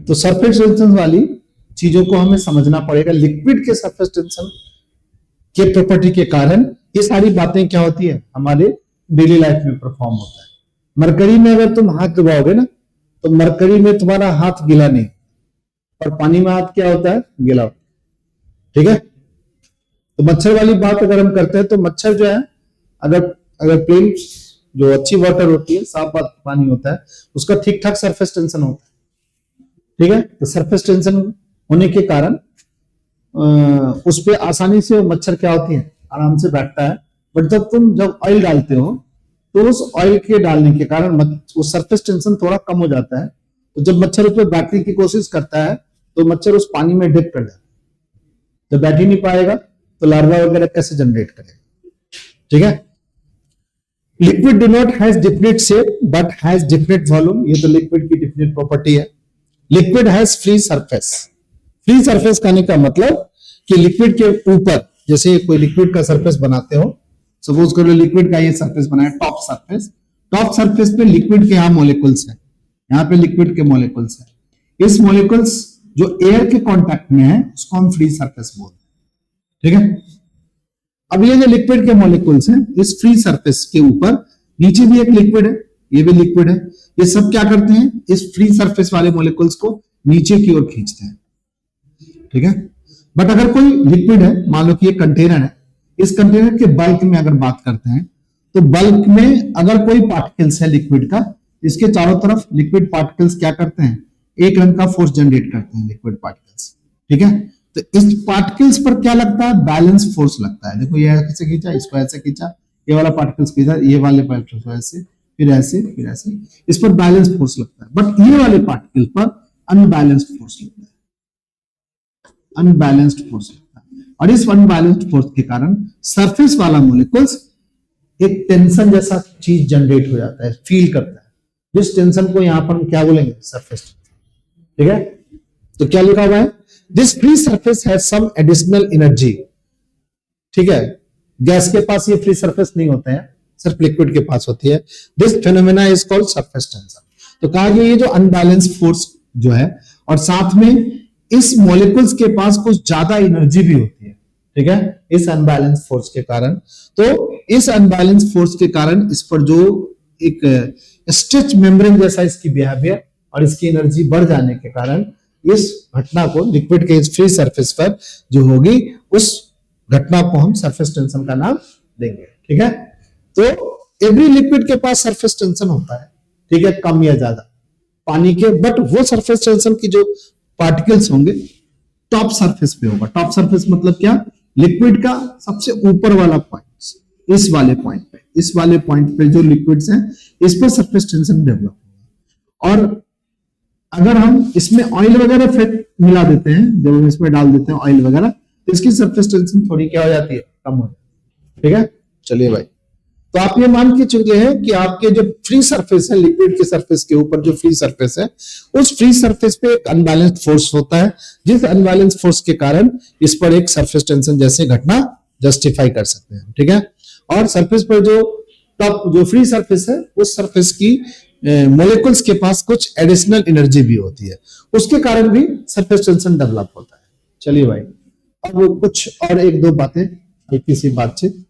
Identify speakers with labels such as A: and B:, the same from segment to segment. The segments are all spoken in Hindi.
A: तो सरफेस टेंशन वाली चीजों को हमें समझना पड़ेगा। लिक्विड के सरफेस टेंशन के प्रॉपर्टी के कारण ये सारी बातें क्या होती है हमारे डेली लाइफ में परफॉर्म होता है। मरकरी में अगर तुम हाथ दबाओगे ना तो मरकरी में तुम्हारा हाथ गीला नहीं, और पानी में हाथ क्या होता है, गीला होता है। ठीक है, तो मच्छर वाली बात अगर हम करते हैं तो मच्छर जो है अगर प्लेन जो अच्छी वाटर होती है, साफ पानी होता है, उसका ठीक ठाक सरफेस टेंशन होता है। ठीक है, तो सरफेस टेंशन होने के कारण उस पर आसानी से मच्छर क्या होती है, आराम से बैठता है। बट जब ऑयल डालते हो तो उस ऑयल के डालने के कारण वो सरफेस टेंशन थोड़ा कम हो जाता है। तो जब मच्छर उस पर बैठने की कोशिश करता है तो मच्छर उस पानी में डिप कर जाता है। जब बैठ ही नहीं पाएगा तो लार्वा वगैरह कैसे जनरेट करेगा। ठीक है, liquid do not has definite shape but has definite volume. ये तो लिक्विड की डिफिनिट प्रॉपर्टी है। Liquid has free surface. Free surface कहने का मतलब कि लिक्विड के ऊपर, जैसे कोई लिक्विड का सरफेस बनाते हो, सपोज करो लिक्विड का ये सरफेस बनाया टॉप सरफेस, टॉप सरफेस पे लिक्विड के यहाँ मॉलिक्यूल्स है, यहाँ पे लिक्विड के मॉलिक्यूल्स है। इस मॉलिक्यूल्स जो एयर के कांटेक्ट में है उसको हम फ्री सरफेस बोलते हैं। ठीक है, अब ये जो लिक्विड के मॉलिक्यूल्स हैं इस फ्री सरफेस के ऊपर, नीचे भी एक लिक्विड है, ये भी लिक्विड है, ये सब क्या करते हैं, इस फ्री सरफेस वाले मॉलिक्यूल्स को नीचे की ओर खींचते हैं। ठीक है, बट अगर कोई लिक्विड है, मान लो कि ये कंटेनर है, इस कंटेनर के बल्क में अगर बात करते हैं तो बल्क में अगर कोई पार्टिकल्स है लिक्विड का, इसके चारों तरफ लिक्विड पार्टिकल्स क्या करते हैं, एक रंग का फोर्स जनरेट करते हैं लिक्विड पार्टिकल्स। ठीक है, तो इस पार्टिकल्स पर क्या लगता है, बैलेंस फोर्स लगता है। देखो ये ऐसे खींचा, इसको ऐसे खींचा, ये वाला पार्टिकल्स खींचा, ये वाले पार्टिकल्स को ऐसे, फिर ऐसे, फिर ऐसे, इस पर बैलेंस फोर्स लगता है। बट ये वाले पार्टिकल पर अनबैलेंस्ड फोर्स लगता है, अनबैलेंस्ड फोर्स लगता है। और इस अनबैलेंस्ड फोर्स के कारण सरफेस वाला मॉलिक्यूल्स एक टेंशन जैसा चीज जनरेट हो जाता है, फील करता है, जिस टेंशन को यहां पर हम क्या बोलेंगे, सरफेस टेंशन। ठीक है, तो क्या लिखा हुआ है, this free surface has some additional energy. ठीक है, गैस के पास ये फ्री सरफेस नहीं होता है, सिर्फ लिक्विड के पास होती है। This phenomena is called surface tension. तो कहा कि ये जो अनबैलेंस फोर्स जो है, और साथ में इस मॉलिक्यूल्स के पास कुछ ज्यादा एनर्जी भी होती है। ठीक है, इस अनबैलेंस फोर्स के कारण, तो इस अनबैलेंस फोर्स के कारण इस पर जो एक स्ट्रेच मेम्ब्रेन जैसा इसकी बिहेवियर और इसकी एनर्जी बढ़ जाने के कारण इस घटना को लिक्विड के इस फ्री सरफेस पर जो होगी उस घटना को हम सरफेस टेंशन का नाम देंगे। ठीक है, तो एवरी लिक्विड के पास सरफेस टेंशन होता है। ठीक है, कम या ज्यादा पानी के, बट वो सरफेस टेंशन की जो पार्टिकल्स होंगे टॉप सरफेस पे होगा। टॉप सरफेस मतलब क्या, लिक्विड का सबसे ऊपर वाला पॉइंट, इस वाले पॉइंट पे, इस वाले पॉइंट पे जो लिक्विड्स हैं इस पर सरफेस टेंशन डेवलप होगा। और अगर हम इसमें ऑयल वगैरह फिर मिला देते हैं, जब हम इसमें डाल देते हैं ऑयल वगैरह, तो इसकी सरफेस टेंशन थोड़ी क्या हो जाती है, कम हो जाती है। ठीक है, चलिए भाई, तो आप ये मान के चुके हैं कि आपके जो फ्री सरफेस है, लिक्विड के सरफेस के ऊपर जो फ्री सरफेस है, उस फ्री सरफेस पे एक अनबैलेंस्ड फोर्स होता है, जिस अनबैलेंस्ड फोर्स के कारण इस पर एक सरफेस टेंशन जैसे घटना जस्टिफाई कर सकते हैं। ठीक है, और सरफेस पर जो टॉप जो फ्री सरफेस है, उस सरफेस की मॉलिक्यूल्स के पास कुछ एडिशनल एनर्जी भी होती है, उसके कारण भी सरफेस टेंशन डेवलप होता है। चलिए भाई, अब कुछ और एक दो बातें, हल्की सी बातचीत।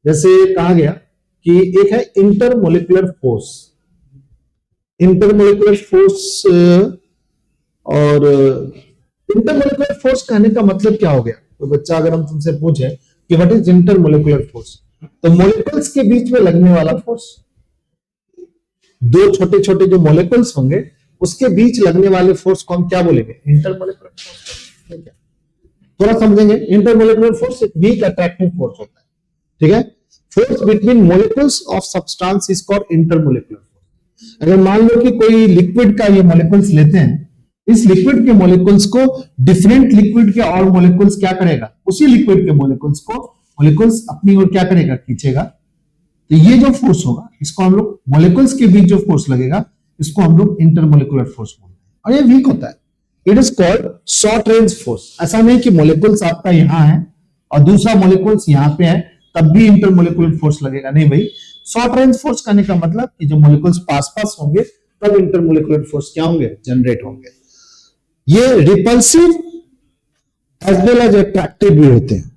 A: जैसे कहा गया कि एक है इंटरमोलिकुलर फोर्स। इंटरमोलिकुलर फोर्स, और इंटरमोलिकुलर फोर्स कहने का मतलब क्या हो गया, तो बच्चा अगर हम तुमसे पूछे कि व्हाट इज इंटरमोलिकुलर फोर्स, तो मॉलिक्यूल्स के बीच में लगने वाला फोर्स, दो छोटे छोटे जो मॉलिक्यूल्स होंगे उसके बीच लगने वाले फोर्स को हम क्या बोलेंगे, इंटरमोलिकुलर फोर्स। थोड़ा समझेंगे, इंटरमोलिकुलर फोर्स एक वीक अट्रैक्टिव फोर्स होता है। ठीक है, force between molecules of substance is called intermolecular force. अगर मान लो कि कोई लिक्विड का ये मॉलिक्यूल्स लेते हैं, इस लिक्विड के मॉलिक्यूल्स को डिफरेंट लिक्विड के और मॉलिक्यूल्स क्या करेगा, उसी लिक्विड के मॉलिक्यूल्स को मॉलिक्यूल्स अपनी ओर क्या करेगा, खींचेगा। तो ये जो फोर्स होगा इसको हम लोग, मॉलिक्यूल्स के बीच जो फोर्स लगेगा इसको हम लोग इंटरमोलिकुलर फोर्स बोलते हैं, और ये वीक होता है। It is called short range force. ऐसा नहीं कि मॉलिक्यूल्स आपका यहां है और दूसरा मॉलिक्यूल्स यहां पे है तब भी इंटरमोलिकुलर फोर्स लगेगा, नहीं भाई। शॉर्ट रेंज फोर्स करने का मतलब कि जो मॉलिक्यूल्स पास पास होंगे तब इंटरमोलिकुलर फोर्स क्या होंगे, जनरेट होंगे। ये repulsive as well as attractive भी होते हैं।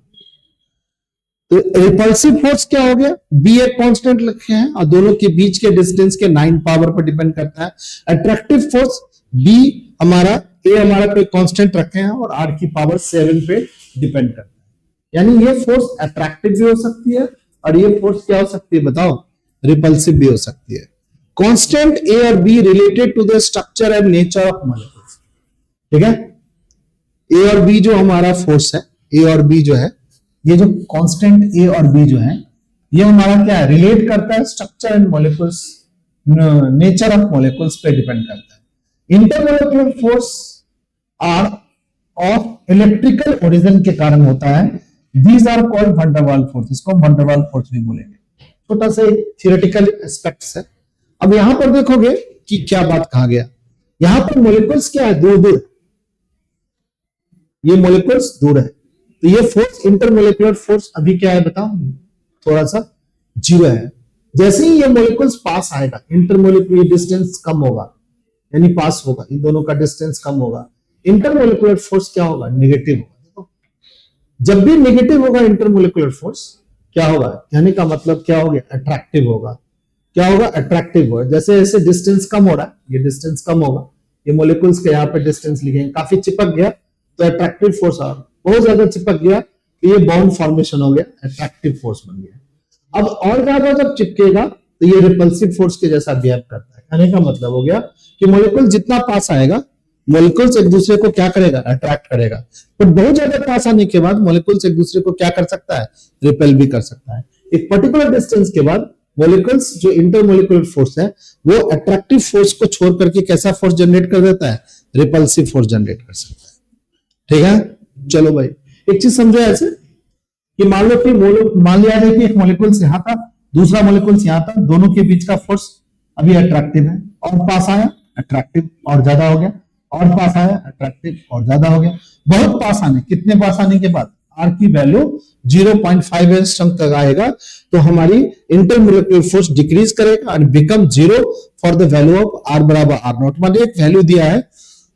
A: तो रिपल्सिव फोर्स क्या हो गया, बी एक कांस्टेंट रखे हैं और दोनों के बीच के डिस्टेंस के 9 पावर पर डिपेंड करता है। अट्रैक्टिव फोर्स बी हमारा ए हमारा कोई कांस्टेंट रखे हैं और आर की पावर 7 पे डिपेंड करता है। यानी ये फोर्स अट्रैक्टिव भी हो सकती है और ये फोर्स क्या हो सकती है बताओ, रिपल्सिव भी हो सकती है। कांस्टेंट ए और B related to the structure and nature of molecules. ठीक है, ए और बी जो हमारा फोर्स है, ए और बी जो है, ये जो कांस्टेंट ए और बी जो है, ये हमारा क्या है, रिलेट करता है structure and molecules, nature of molecules पे डिपेंड करता है। Intermolecular force are of electrical origin के कारण होता है। These are called van der Waals force, इसको वैन डर वाल्स फोर्स भी बोलेंगे। छोटा सा थियोरेटिकल एस्पेक्ट्स है। अब यहां पर देखोगे कि क्या बात कहा गया, यहां पर मॉलिक्यूल्स क्या है, दूर दूर, ये मॉलिक्यूल्स दूर है, तो ये फोर्स इंटरमॉलिक्यूलर फोर्स अभी क्या है बताओ, थोड़ा सा 0 है। जैसे ही ये मॉलिक्यूल्स पास आएगा, इंटरमॉलिक्यूलर डिस्टेंस कम होगा, यानी पास होगा, इन दोनों का डिस्टेंस कम होगा, इंटरमॉलिक्यूलर फोर्स क्या होगा, नेगेटिव होगा। जब भी नेगेटिव होगा इंटरमॉलिक्यूलर फोर्स, क्या होगा, कहने का मतलब क्या हो गया, अट्रैक्टिव होगा। क्या होगा, अट्रैक्टिव होगा। जैसे जैसे डिस्टेंस कम हो रहा है, ये डिस्टेंस कम होगा, ये मॉलिक्यूल्स के यहाँ पे डिस्टेंस लिखेंगे, काफी चिपक गया तो अट्रैक्टिव फोर्स आ, बहुत ज्यादा चिपक गया तो ये बाउंड फॉर्मेशन हो गया, अट्रैक्टिव फोर्स बन गया। अब और ज्यादा जब चिपकेगा तो ये रिपल्सिव फोर्स के जैसा बिहेव करता है। कहने का मतलब हो गया कि मॉलिक्यूल जितना पास आएगा, मॉलिक्यूल्स एक दूसरे को क्या करेगा, अट्रैक्ट करेगा। पर बहुत ज्यादा पास आने के बाद मॉलिक्यूल्स एक दूसरे को क्या कर सकता है, रिपेल भी कर सकता है। एक पर्टिकुलर डिस्टेंस के बाद मॉलिक्यूल्स जो इंटरमॉलिक्यूलर फोर्स है, वो अट्रैक्टिव फोर्स को छोड़ करके कैसा फोर्स जनरेट कर देता है, रिपल्सिव फोर्स जनरेट कर सकता है। ठीक है, चलो भाई एक चीज समझो ऐसे कि मान लो कि मान लिया जाए कि एक मॉलिक्यूल्स यहां था, दूसरा मॉलिक्यूल्स यहां था, दोनों के बीच का फोर्स अभी अट्रैक्टिव है, और पास आया अट्रैक्टिव और ज्यादा हो गया, और पास आया अट्रैक्टिव और ज्यादा हो गया। बहुत पास आने, कितने पास आने के बाद आर की वैल्यू 0.5 एंगस्ट्रॉम तक आएगा तो हमारी इंटरमॉलिक्यूलर फोर्स डिक्रीज करेगा and become 0 for the value of R बराबर आर नॉट। मतलब एक वैल्यू दिया है,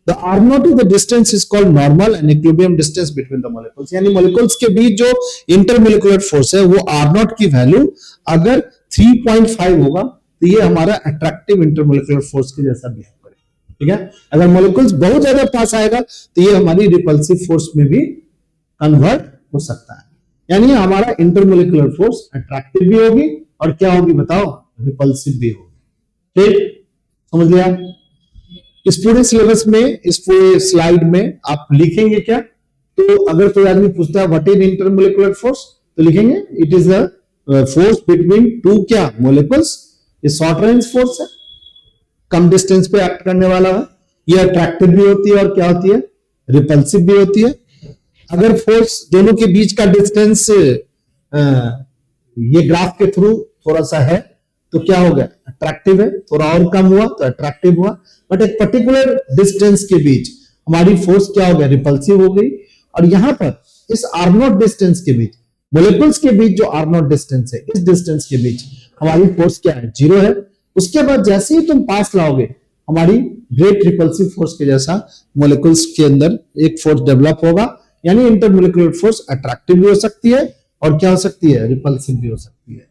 A: the r naught is the distance is called normal and equilibrium distance between the molecules। यानी molecules के बीच जो intermolecular force है वो r naught की वैल्यू अगर 3.5 होगा तो ये हमारा attractive intermolecular force के जैसा बिहेव करेगा। ठीक है, अगर molecules बहुत ज्यादा पास आएगा तो ये हमारी repulsive force में भी कन्वर्ट हो सकता है। यानी हमारा intermolecular force attractive भी होगी और क्या होगी बताओ, repulsive भी होगी। ठीक, समझ लिया। इस पूरे सिलेबस में, इस पूरे स्लाइड में आप लिखेंगे क्या, तो अगर कोई आदमी पूछता है व्हाट इज इंटरमॉलिक्यूलर फोर्स, तो लिखेंगे it is the force between two क्या मॉलिक्यूल्स। ये शॉर्ट रेंज फोर्स है, कम डिस्टेंस पे एक्ट करने वाला है, ये अट्रैक्टिव भी होती है और क्या होती है, रिपल्सिव भी होती है। अगर फोर्स दोनों के बीच का डिस्टेंस ये ग्राफ के थ्रू थोड़ा सा है तो क्या हो गया, अट्रैक्टिव है, थोड़ा और कम हुआ तो अट्रैक्टिव हुआ, बट एक पर्टिकुलर डिस्टेंस के बीच हमारी फोर्स क्या हो गया, रिपल्सिव हो गई। और यहां पर इस आर नॉट डिस्टेंस के बीच, मॉलिक्यूल्स के बीच जो आर नॉट डिस्टेंस है, इस डिस्टेंस के बीच हमारी फोर्स क्या है, 0 है। उसके बाद जैसे ही तुम पास लाओगे, हमारी ग्रेट रिपल्सिव फोर्स के जैसा मॉलिक्यूल्स के अंदर एक फोर्स डेवलप होगा। यानी इंटरमॉलिक्यूलर फोर्स अट्रैक्टिव भी हो सकती है और क्या हो सकती है, रिपल्सिव भी हो सकती है।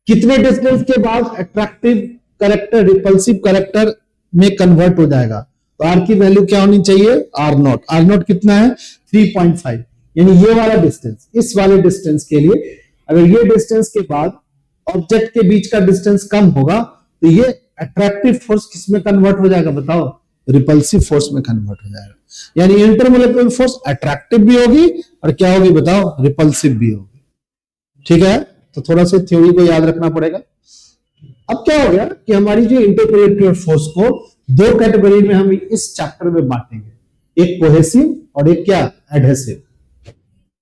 A: कितने डिस्टेंस के बाद अट्रैक्टिव कैरेक्टर रिपल्सिव कैरेक्टर में कन्वर्ट हो जाएगा, तो आर की वैल्यू क्या होनी चाहिए, आर नॉट। आर नॉट कितना है, 3.5। यानी ये वाला डिस्टेंस, इस वाले डिस्टेंस के लिए अगर ये डिस्टेंस के बाद ऑब्जेक्ट के बीच का डिस्टेंस कम होगा तो ये अट्रैक्टिव फोर्स किस में कन्वर्ट हो जाएगा बताओ, रिपल्सिव फोर्स में कन्वर्ट हो जाएगा। यानी इंटरमॉलिक्यूलर फोर्स अट्रैक्टिव भी होगी और क्या होगी बताओ, रिपल्सिव भी होगी। ठीक है, तो थोड़ा सा थ्योरी को याद रखना पड़ेगा। अब क्या हो गया कि हमारी जो इंटरमॉलिक्यूलर फोर्स को 2 कैटेगरी में हम इस चैप्टर में बांटेंगे, एक कोहेसिव और एक क्या, एडहेसिव।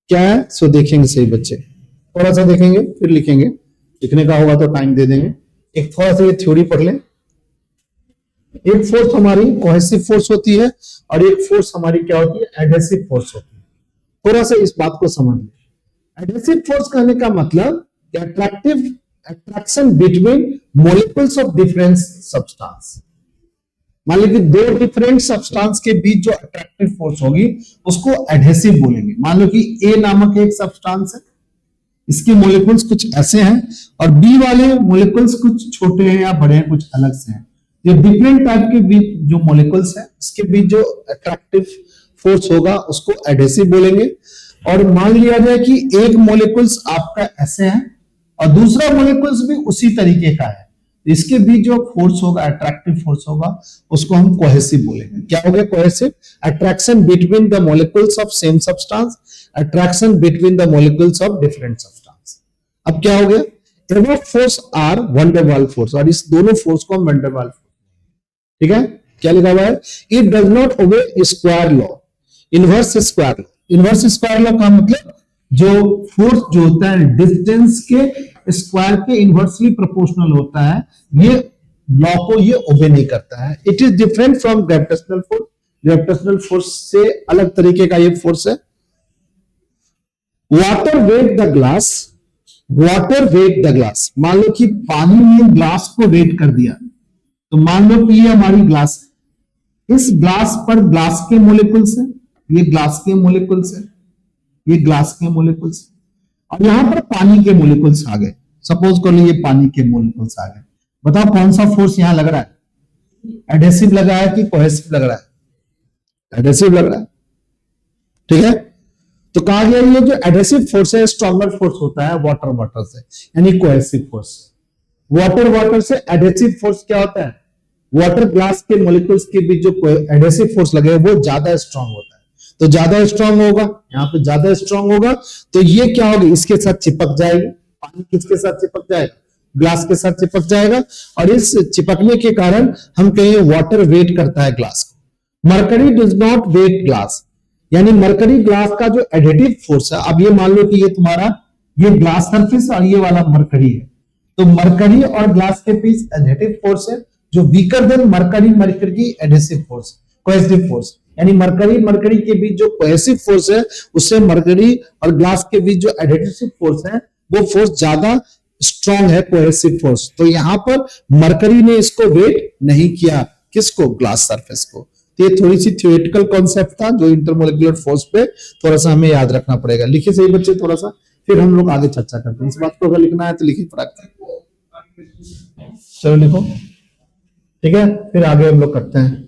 A: क्या है, सो देखेंगे सही बच्चे, थोड़ा सा देखेंगे फिर लिखेंगे, लिखने का होगा तो टाइम दे देंगे। एक थोड़ा सा ये थ्योरी पढ़ लें। एक फोर्स हमारी कोहेसिव फोर्स होती है और एक फोर्स हमारी क्या होती है, एडहेसिव फोर्स होती है। थोड़ा सा इस बात को समझ लें। एडहेसिव फोर्स कहने का मतलब attraction between molecules of different substance. मान लीजिए दो डिफरेंट सब्सटेंस के बीच जो अट्रैक्टिव फोर्स होगी उसको एडहेसिव बोलेंगे। मान लो कि ए नामक एक सब्सटेंस है, इसके मोलिकुल्स कुछ ऐसे हैं और बी वाले मोलिकुल्स कुछ छोटे हैं या बड़े हैं, कुछ अलग से हैं। ये डिफरेंट टाइप के बीच जो मोलिकुल्स हैं उसके बीच जो अट्रैक्टिव फोर्स होगा उसको एडहेसिव बोलेंगे। और मान लिया जाए कि एक मोलिकुल्स आपका ऐसे है और दूसरा मोलिकुल्स भी उसी तरीके का है, इसके बीच जो फोर्स होगा, अट्रैक्टिव फोर्स होगा, उसको हम कोहेसिव बोलेंगे। क्या हो गया cohesive? Attraction between the molecules of same substance, attraction between the molecules of different substance. अब क्या हो गया? Above force are van der Waals force, और इस दोनों फोर्स को हम वैन डर वाल्स, ठीक है, क्या लिखा हुआ है? It does not obey square law, inverse square law. Inverse square law का मतलब जो फोर्स जो होता है डिस्टेंस के स्क्वायर के इनवर्सली प्रोपोर्शनल होता है, ये लॉ को ये ओबे नहीं करता है। It is different from gravitational force. Gravitational force से अलग तरीके का ये फोर्स है। Water weight the glass, water weight the glass. मान लो कि पानी ने ग्लास को वेट कर दिया, तो मान लो कि ये हमारी ग्लास है, इस ग्लास पर ग्लास के मोलिकुल्स हैं, ये ग्लास के मोलिकुल्स है, ये ग्लास के मोलिकुल्स, और यहां पर पानी के मोलिकुल्स आ गए। सपोज कर लो ये पानी के मोलिकुल्स आ गए। बताओ कौन सा फोर्स यहां लग रहा है? एडहेसिव लगा है कि कोहेसिव लग रहा है? एडहेसिव लग रहा है, ठीक है। तो कहा गया ये जो एडहेसिव फोर्स है स्ट्रॉन्गर फोर्स होता है वाटर वाटर से, यानी कोहेसिव फोर्स। वाटर वाटर से एडहेसिव फोर्स क्या होता है? वाटर ग्लास के मोलिकुल्स के बीच जो एडहेसिव फोर्स लगे वो ज्यादा स्ट्रांग होता है, तो ज्यादा स्ट्रांग होगा, यहाँ पे ज्यादा स्ट्रांग होगा, तो ये क्या होगा? इसके साथ चिपक जाएगी। पानी किसके साथ चिपक जाएगा? ग्लास के साथ चिपक जाएगा, और इस चिपकने के कारण हम कहेंगे वाटर वेट करता है ग्लास को। Mercury does not wet glass, यानी मरकरी ग्लास का जो एडिटिव फोर्स है, अब ये मान लो कि ये तुम्हारा ये ग्लास सरफेस और ये वाला मरकरी है, तो मरकरी और ग्लास के बीच एडिटिव फोर्स है जो weaker then mercury mercury adhesive force, cohesive force. यानी मरकरी मरकरी के बीच जो कोहेसिव फोर्स है उससे मरकरी और ग्लास के बीच जो एडहेसिव फोर्स है वो फोर्स ज्यादा स्ट्रांग है, कोहेसिव फोर्स। तो यहां पर मरकरी ने इसको वेट नहीं किया, किसको? ग्लास सरफेस को। तो ये थोड़ी सी थ्योरेटिकल कॉन्सेप्ट था जो इंटरमोलिकुलर फोर्स पे थोड़ा सा हमें याद रखना पड़ेगा। लिखिए सही बच्चे थोड़ा सा, फिर हम लोग आगे चर्चा करते हैं। इस बात को अगर लिखना है तो लिखिए फटाक। चलो लिखो, ठीक है, फिर आगे हम लोग करते हैं।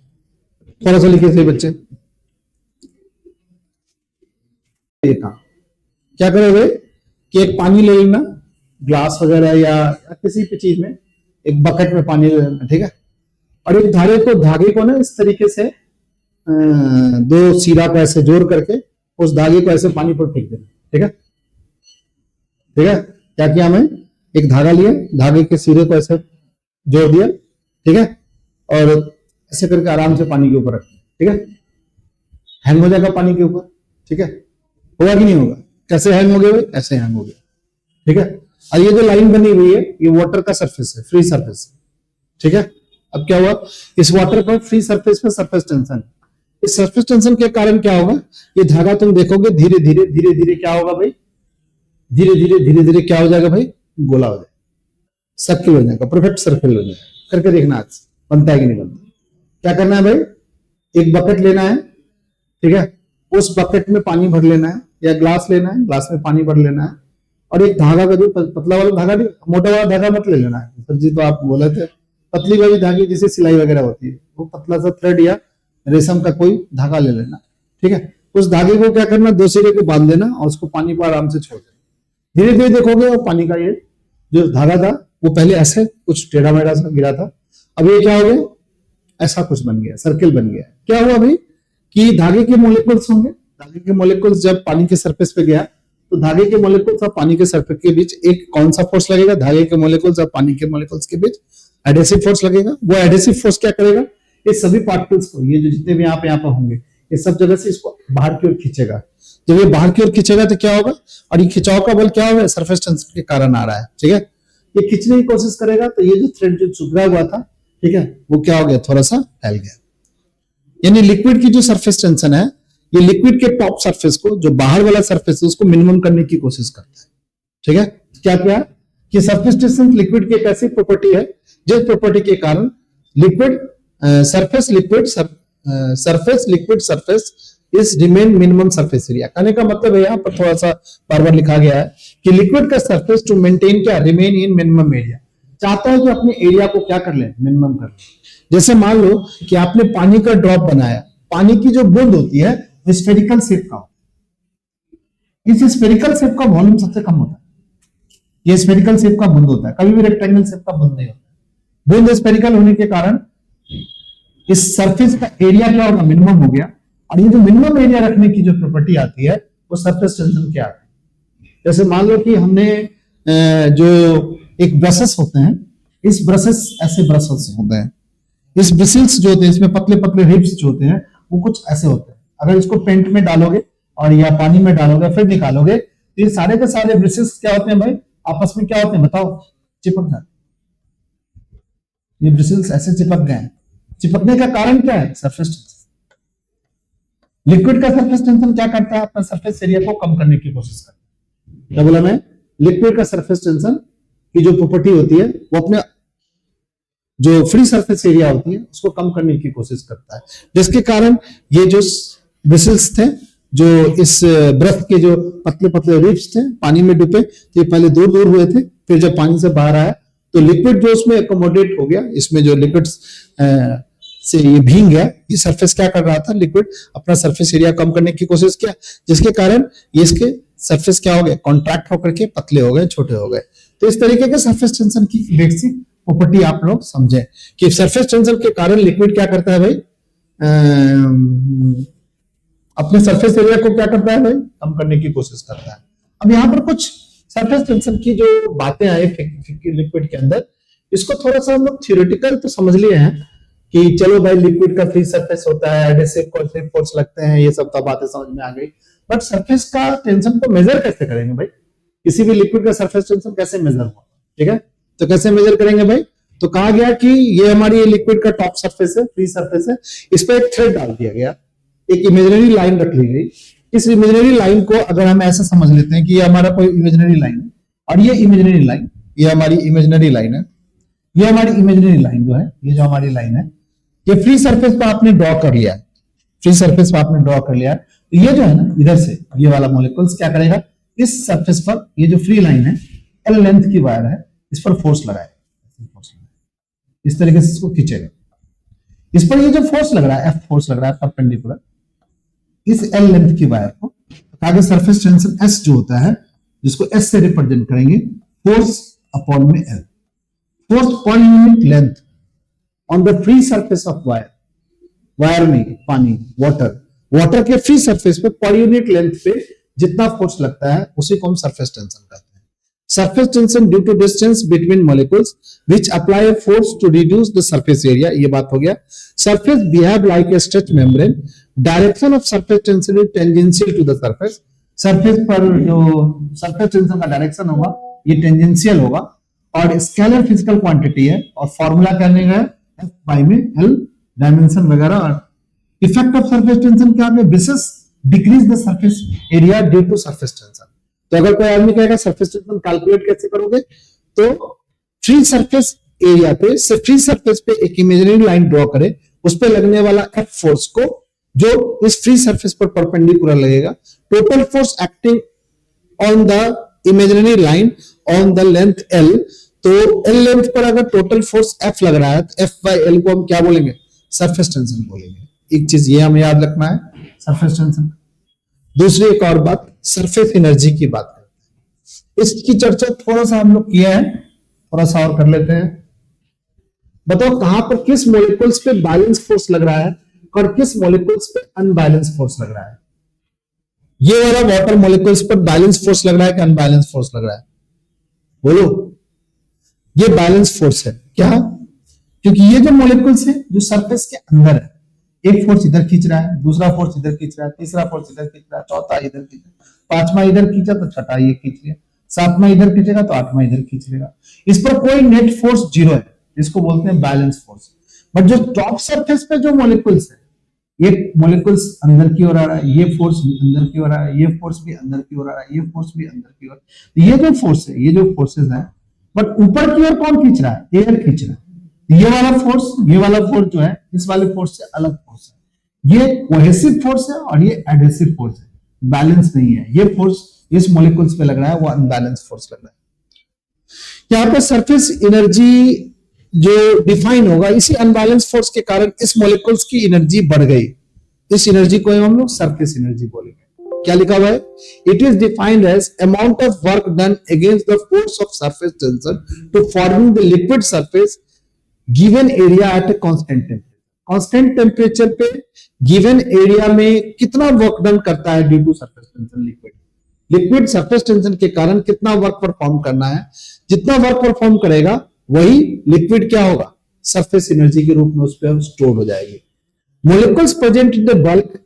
A: थोड़ा सा लिखिए सही बच्चे। क्या करोगे कि एक पानी ले लेना, ग्लास वगैरह या किसी भी चीज में, एक बकेट में पानी ले लेना, ठीक है, और एक धागे को ना इस तरीके से दो सिरा को ऐसे जोड़ करके उस धागे को ऐसे पानी पर फेंक देना, ठीक है, ठीक है। क्या किया? हमें एक धागा लिया, धागे के सिरे को ऐसे जोड़ दिया, ठीक है, और ऐसे करके आराम से पानी के ऊपर रख दिया, ठीक है। हैंग हो जाएगा पानी के ऊपर, ठीक है, होगा कि नहीं होगा? कैसे हैंग हो गया? ऐसे हैंग हो गया, ठीक है। और ये जो लाइन बनी हुई है ये वाटर का सरफेस है, फ्री सरफेस, ठीक है। अब क्या हुआ? इस वाटर पर फ्री सरफेस पे सरफेस टेंशन, इस सरफेस टेंशन के कारण क्या होगा? ये धागा तुम देखोगे धीरे धीरे धीरे धीरे क्या होगा भाई? धीरे धीरे धीरे धीरे क्या हो जाएगा भाई? गोला हो जाएगा, सर्किल हो जाएगा, परफेक्ट सर्किल हो जाएगा। करके देखना आज बनता है कि नहीं बनता। क्या करना है भाई? एक बकेट लेना है, ठीक है, उस बकेट में पानी भर लेना है, या ग्लास लेना है, ग्लास में पानी भर लेना है, और एक धागा का जो पतला वाला धागा नहीं, मोटा वाला धागा मत ले लेना है सर जी, तो आप बोले थे पतली वाली धागे जिसे सिलाई वगैरह होती है, वो पतला सा थ्रेड या रेशम का कोई धागा ले लेना, ठीक है। उस धागे को क्या करना? दो सिरे को बांध देना और उसको पानी पर आराम से छोड़ देना। धीरे धीरे देखोगे वो पानी का ये जो धागा था वो पहले ऐसे कुछ टेढ़ा मेढ़ा सा गिरा था, अब ये क्या हो गया? ऐसा कुछ बन गया, सर्किल बन गया। क्या हुआ भाई कि धागे के मोलिकुल्स होंगे, धागे के मोलिकुल्स जब पानी के सरफेस पे गया तो धागे के मोलिकुल्स और पानी के सरफेस के बीच एक कौन सा फोर्स लगेगा? धागे के मोलिकुल्स और पानी के मोलिकुल्स के बीच एडहेसिव फोर्स लगेगा। वो एडहेसिव फोर्स क्या करेगा? ये सभी पार्टिकल्स को, ये जो जितने भी यहाँ पे होंगे, ये सब जगह से इसको बाहर की ओर खींचेगा। जब ये बाहर की ओर खींचेगा तो क्या होगा? और ये खिंचाव का बल क्या होगा? सरफेस टेंशन के कारण आ रहा है, ठीक है। ये खींचने की कोशिश करेगा तो ये जो थ्रेड जो चुभरा हुआ था, ठीक है, वो क्या हो गया? थोड़ा सा फैल गया। यानी लिक्विड की जो सरफेस टेंशन है, ये लिक्विड के टॉप सरफेस को, जो बाहर वाला सरफेस है, उसको मिनिमम करने की कोशिश करता है, ठीक है। क्या किया कि सरफेस टेंशन लिक्विड की एक ऐसी प्रॉपर्टी है जिस प्रॉपर्टी के कारण liquid surface liquid surface is remain minimum surface area. कहने का मतलब है यहाँ पर थोड़ा सा बार बार लिखा गया है कि लिक्विड का सरफेस टू मेंटेन क्या, रिमेन इन मिनिमम एरिया, चाहता है कि अपने एरिया को क्या कर ले, मिनिमम कर ले। जैसे मान लो कि आपने पानी का ड्रॉप बनाया, पानी की जो बूंद होती है स्फेरिकल शेप का, इस स्फेरिकल शेप का वॉल्यूम सबसे कम होता है। ये स्फेरिकल शेप का बूंद होता है, कभी भी रेक्टेंगल शेप का बूंद नहीं होता। बूंद स्फेरिकल होने के कारण इस सरफेस का एरिया क्या होगा, मिनिमम हो गया। और ये जो मिनिमम एरिया रखने की जो प्रॉपर्टी आती है वो सरफेस टेंशन क्या है। जैसे मान लो कि हमने जो एक ब्रशेस होते हैं, इस ब्रशेस ऐसे ब्रशेस होते हैं, इस ब्रिसल्स जो होते हैं इसमें पतले पतले रिब्स जो होते हैं वो कुछ ऐसे होते हैं। अगर इसको पेंट में डालोगे और या पानी में डालोगे फिर निकालोगे तो ये सारे के सारे ब्रिसल्स क्या होते हैं भाई, आपस में क्या होते हैं बताओ, चिपक जाते। ये ब्रिसल्स ऐसे चिपक गए हैं, चिपकने का कारण क्या है, सरफेस टेंशन। लिक्विड का सरफेस टेंशन क्या करता है, अपना सरफेस एरिया को कम करने की कोशिश करता है। क्या बोला मैं, लिक्विड का सरफेस टेंशन की जो प्रॉपर्टी होती है वो अपने जो फ्री सरफेस एरिया होती है उसको कम करने की कोशिश करता है, जिसके कारण ये जो ब्रिसल्स थे, जो इस ब्रश के जो पतले पतले रिब्स थे पानी में डूबे, तो ये पहले दूर दूर हुए थे, फिर जब पानी से बाहर आया तो लिक्विड जो उसमें एकोमोडेट हो गया, इसमें जो लिक्विड से ये भीग गया। ये सरफेस क्या कर रहा था, लिक्विड अपना सरफेस एरिया कम करने की कोशिश किया, जिसके कारण ये इसके सरफेस क्या हो गए, कॉन्ट्रैक्ट होकर के पतले हो गए, छोटे हो गए। तो इस तरीके के सरफेस टेंशन की बेसिक प्रॉपर्टी आप लोग समझे कि सरफेस टेंशन के कारण लिक्विड क्या करता है भाई, अपने सरफेस एरिया को क्या करता है भाई, कम करने की कोशिश करता है। अब यहाँ पर कुछ सरफेस टेंशन की जो बातें आई लिक्विड के अंदर, इसको थोड़ा सा हम लोग थियोरेटिकल तो समझ लिए हैं कि चलो भाई लिक्विड का फ्री सरफेस होता है, एडहेसिव कोएसिव फोर्स लगते हैं, ये सब तो बातें समझ में आ गई। बट सरफेस का टेंशन को मेजर कैसे करेंगे भाई, किसी भी लिक्विड का सरफेस टेंशन कैसे मेजर होगा, ठीक है, तो कैसे मेजर करेंगे भाई, तो कहा गया कि ये हमारी लिक्विड का टॉप सरफेस है, फ्री सरफेस है, इस पर एक थ्रेड डाल दिया गया, एक इमेजिनरी लाइन रख ली गई। इस इमेजिनरी लाइन को अगर हम ऐसा समझ लेते हैं कि ये हमारा कोई इमेजिनरी लाइन है और ये इमेजिनरी लाइन, ये हमारी इमेजिनरी लाइन है, ये हमारी इमेजिनरी लाइन जो है, ये जो हमारी लाइन है, ये फ्री सरफेस पर आपने ड्रॉ कर लिया है, फ्री सरफेस पर आपने ड्रॉ कर लिया है। तो ये जो है ना इधर से ये वाला मॉलिक्यूल्स क्या करेगा, इस सरफेस पर ये जो फ्री लाइन है, एल लेंथ की वायर है, इस पर फोर्स लगाए, इस तरीके से इसको खींचेगा। इस पर ये जो फोर्स लग रहा है, एफ फोर्स लग रहा है परपेंडिकुलर, इस एल लेंथ की वायर को, आगे सरफेस टेंशन एस जो होता है, जिसको एस से रिप्रेजेंट करेंगे, फोर्स अपॉन में L, force per unit length on the free surface of wire, wire में पानी वाटर के फ्री सरफेस पे पर यूनिट लेंथ पे जितना फोर्स लगता है उसी को हम सरफेस टेंशन कहते हैं। Surface tension due to distance between molecules which apply force to reduce the surface area, ये बात हो गया। Surface behave like a stretch membrane, direction of surface tension is tangential to the surface, surface पर जो सरफेस टेंशन का डायरेक्शन होगा ये टेंजेंशियल होगा, और स्केलर फिजिकल क्वांटिटी है, और फॉर्मूला क्या लेगा, एफ बाई में एल, डायमेंशन वगैरह। इफेक्ट ऑफ सरफेस टेंशन क्या है, विशेष decrease the surface area due to surface tension. तो अगर कोई आदमी कहेगा सरफेस टेंशन कैलकुलेट कैसे करोगे, तो फ्री सरफेस एरिया पे से फ्री सरफेस पे एक इमेजिनरी लाइन ड्रॉ करे, उस पे लगने वाला एफ फोर्स को जो इस फ्री सरफेस पर परपेंडिकुलर लगेगा, total force acting on the imaginary line on the length L, तो एल लेंथ पर अगर टोटल फोर्स एफ लग रहा है तो एफ बाई एल को हम क्या बोलेंगे, सरफेस टेंशन बोलेंगे। एक चीज ये हमें याद रखना है, सरफेस टेंशन। दूसरी एक और बात, सरफेस एनर्जी की बात करते हैं, इसकी चर्चा थोड़ा सा हम लोग किया है, थोड़ा सा और कर लेते हैं। बताओ कहां पर किस मॉलिक्यूल्स पे बैलेंस फोर्स लग रहा है और किस मॉलिक्यूल्स पे अनबैलेंस फोर्स लग रहा है। ये वाला वाटर मॉलिक्यूल्स पर बैलेंस फोर्स लग रहा है कि अनबैलेंस फोर्स लग रहा है, बोलो। ये बैलेंस फोर्स है क्या, क्योंकि ये जो मॉलिक्यूल्स है जो सरफेस के अंदर है, एक फोर्स इधर खींच रहा है, दूसरा फोर्स इधर खींच रहा है, तीसरा फोर्स इधर खींच रहा है, चौथा इधर खींच रहा है, पांचवा इधर खींचा तो छठा ये खींच लिया, सातवां इधर खींचेगा तो आठवां इधर खींच लेगा। इस पर कोई नेट फोर्स जीरो है, इसको बोलते हैं बैलेंस फोर्स। बट जो टॉप सरफेस पे जो मॉलिक्यूल्स है, ये मॉलिक्यूल्स अंदर की ओर आ रहा है, ये फोर्स भी अंदर की ओर आ रहा है, ये फोर्स भी अंदर की ओर आ रहा है, ये फोर्स भी अंदर की ओर। ये जो फोर्स है, ये जो फोर्सेस है, बट ऊपर की ओर कौन खींच रहा है, एयर खींच रहा है। ये वाला फोर्स जो है इस वाले फोर्स से अलग फोर्स है। ये कोहेसिव फोर्स है और ये एडहेसिव फोर्स है, बैलेंस नहीं है। ये फोर्स इस मॉलिक्यूल्स पे लग रहा है, वो अनबैलेंस फोर्स लग रहा है। यहाँ पे सरफेस एनर्जी जो डिफाइन होगा, इसी अनबैलेंस फोर्स के कारण इस मॉलिक्यूल्स की एनर्जी बढ़ गई। इस एनर्जी को हम लोग सरफेस एनर्जी बोलेंगे। क्या लिखा हुआ है? It is defined as amount of work done against the force of surface tension to forming the liquid surface given area at a constant temperature. Constant temperature पे गिवन एरिया में कितना वर्क डन करता है due to surface tension liquid. Liquid surface tension के कारण कितना वर्क परफॉर्म करना है, जितना वर्क परफॉर्म करेगा वही लिक्विड क्या होगा, सरफेस एनर्जी के रूप में उस पर स्टोर हो जाएगी। Molecules present in the bulk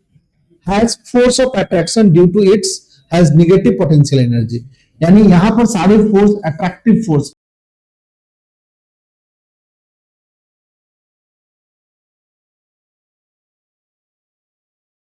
A: has force of attraction due to its has negative potential energy. यानी यहां पर सारे फोर्स अट्रैक्टिव फोर्स